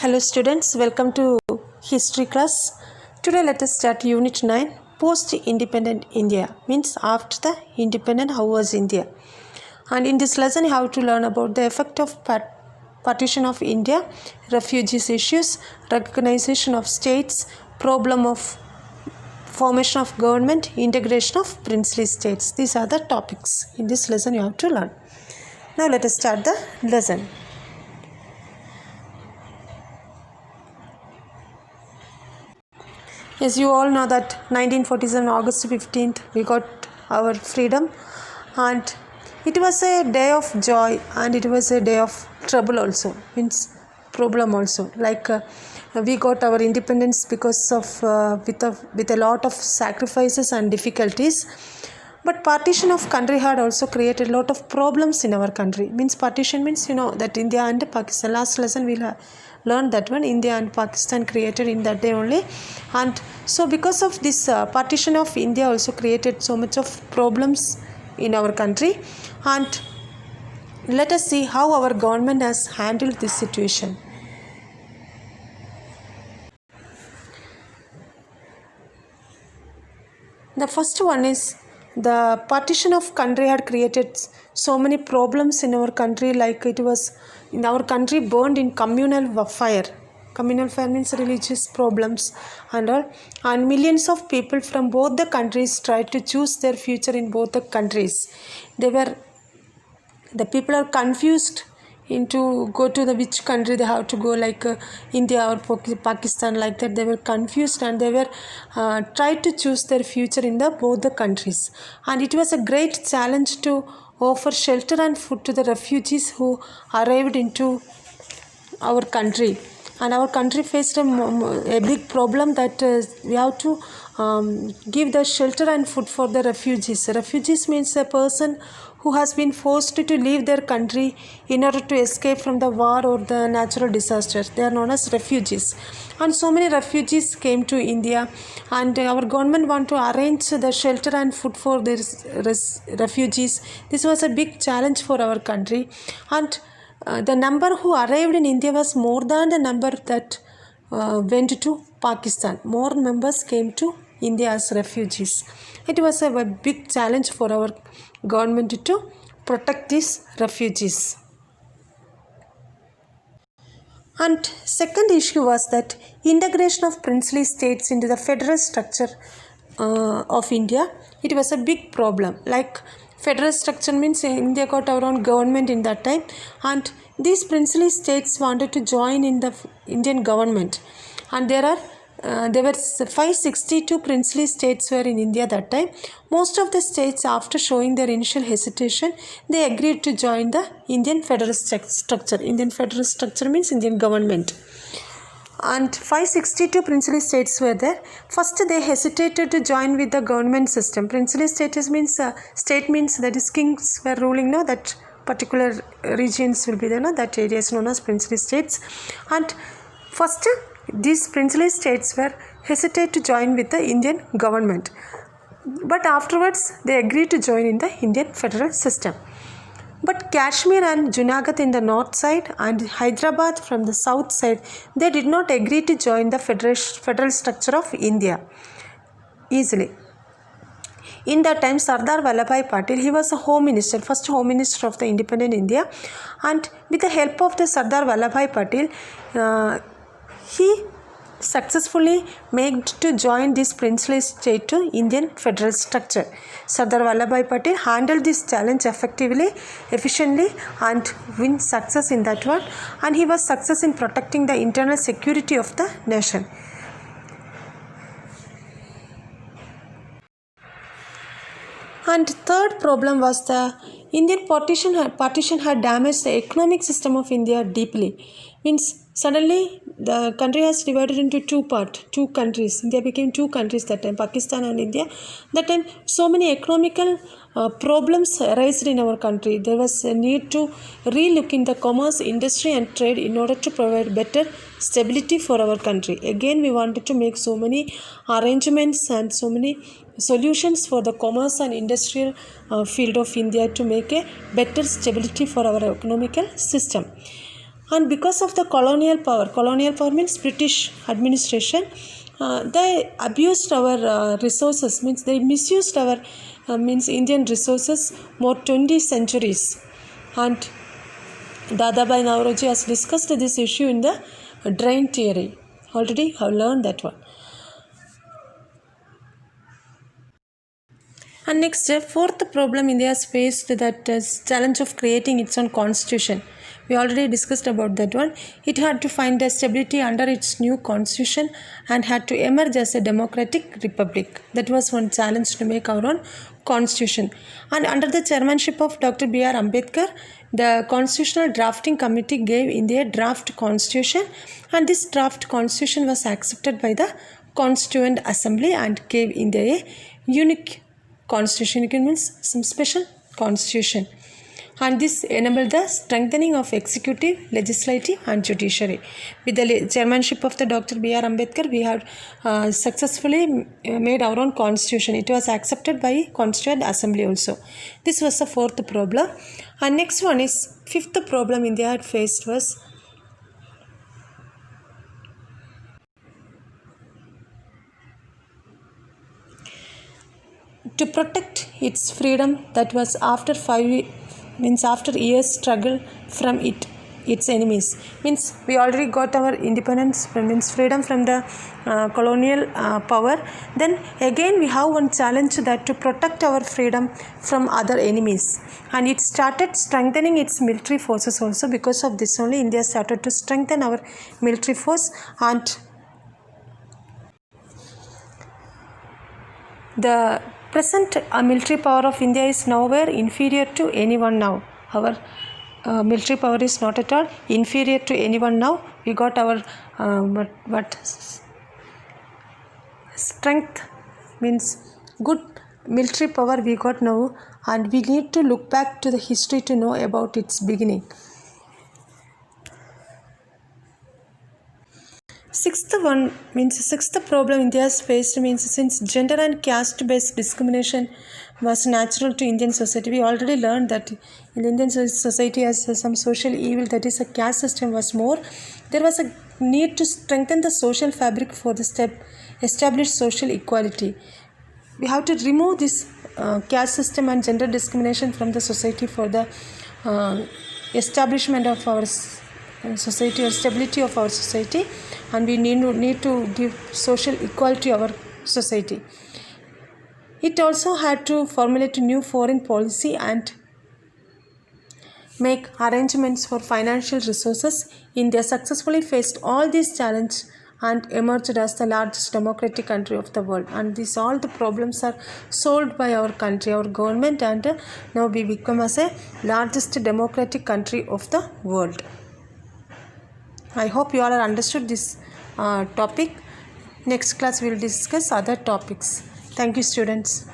Hello students, welcome to history class. Today let us start unit 9, post-independent India, means after the independent how was India. And in this lesson you have to learn about the effect of partition of India, refugees issues, recognition of states, problem of formation of government, integration of princely states. These are the topics in this lesson you have to learn. Now let us start the lesson. As you all know that 1947 August 15th we got our freedom, and it was a day of joy and it was a day of trouble also, means problem also, like we got our independence because of with a lot of sacrifices and difficulties. But partition of country had also created a lot of problems in our country. Means partition means that India and Pakistan. Last lesson we'll learn that one. India and Pakistan created in that day only. And so because of this partition of India also created so much of problems in our country. And let us see how our government has handled this situation. The first one is the partition of country had created so many problems in our country, like it was in our country burned in communal fire. Communal fire means religious problems and all, and millions of people from both the countries tried to choose their future in both the countries. The people are confused into go to the which country they have to go, like India or Pakistan, like that. They were confused and they were tried to choose their future in the both the countries. And it was a great challenge to offer shelter and food to the refugees who arrived into our country. And our country faced a big problem that we have to give the shelter and food for the refugees. Refugees means a person who has been forced to leave their country in order to escape from the war or the natural disasters. They are known as refugees. And so many refugees came to India, and our government want to arrange the shelter and food for these refugees. This was a big challenge for our country. And the number who arrived in India was more than the number that went to Pakistan. More members came to India as refugees. It was a big challenge for our government to protect these refugees. And second issue was that integration of princely states into the federal structure of India. It was a big problem. Like federal structure means India got our own government in that time, and these princely states wanted to join in the Indian government. And there were 562 princely states were in India that time. Most of the states, after showing their initial hesitation, they agreed to join the Indian federal structure. Indian federal structure means Indian government. And 562 princely states were there. First they hesitated to join with the government system. Princely status means state means that is kings were ruling, no, that particular regions will be there, no, that area is known as princely states. And first these princely states were hesitate to join with the Indian government, but afterwards they agreed to join in the Indian federal system. But Kashmir and Junagadh in the north side and Hyderabad from the south side, they did not agree to join the federal structure of India easily. In that time, Sardar Vallabhbhai Patel, he was a home minister, first home minister of the independent India, and with the help of the Sardar Vallabhbhai Patel, he successfully made to join this princely state to Indian federal structure. Sardar Vallabhbhai Patel handled this challenge effectively, efficiently, and win success in that one. And he was success in protecting the internal security of the nation. And third problem was the Indian partition had damaged the economic system of India deeply. Means suddenly the country has divided into two countries. India became two countries that time, Pakistan and India. That time so many economical problems arose in our country. There was a need to relook in the commerce, industry and trade in order to provide better stability for our country. Again we wanted to make so many arrangements and so many solutions for the commerce and industrial field of India to make a better stability for our economical system. And because of the colonial power means British administration, they abused our resources, means they misused our means Indian resources more 20 centuries. And Dadabhai Naoroji has discussed this issue in the drain theory. Already have learned that one. And next, fourth problem India has faced, that challenge of creating its own constitution. We already discussed about that one. It had to find a stability under its new constitution and had to emerge as a democratic republic. That was one challenge, to make our own constitution. And under the chairmanship of Dr. B.R. Ambedkar, the Constitutional Drafting Committee gave India a draft constitution, and this draft constitution was accepted by the Constituent Assembly and gave India a unique constitution. It means some special constitution. And this enabled the strengthening of executive, legislative and judiciary. With the chairmanship of the Dr. B.R. Ambedkar, we have successfully made our own constitution. It was accepted by Constituent Assembly also. This was the fourth problem. And next one is, fifth problem India had faced was to protect its freedom, that was after years struggle from its enemies. Means we already got our independence, means freedom from the colonial power. Then again we have one challenge, that to protect our freedom from other enemies. And it started strengthening its military forces also. Because of this only India started to strengthen our military force. And the present military power of India is nowhere inferior to anyone now. Our military power is not at all inferior to anyone now. We got our strength, means good military power we got now, and we need to look back to the history to know about its beginning. Sixth problem India has faced, means since gender and caste based discrimination was natural to Indian society. We already learned that in Indian society as some social evil, that is a caste system was more. There was a need to strengthen the social fabric for the establish social equality. We have to remove this caste system and gender discrimination from the society for the establishment of our society or stability of our society, and we need to give social equality to our society. It also had to formulate a new foreign policy and make arrangements for financial resources. India successfully faced all these challenges and emerged as the largest democratic country of the world. And all the problems are solved by our country, our government, and now we become as a largest democratic country of the world. I hope you all have understood this topic. Next class we will discuss other topics. Thank you, students.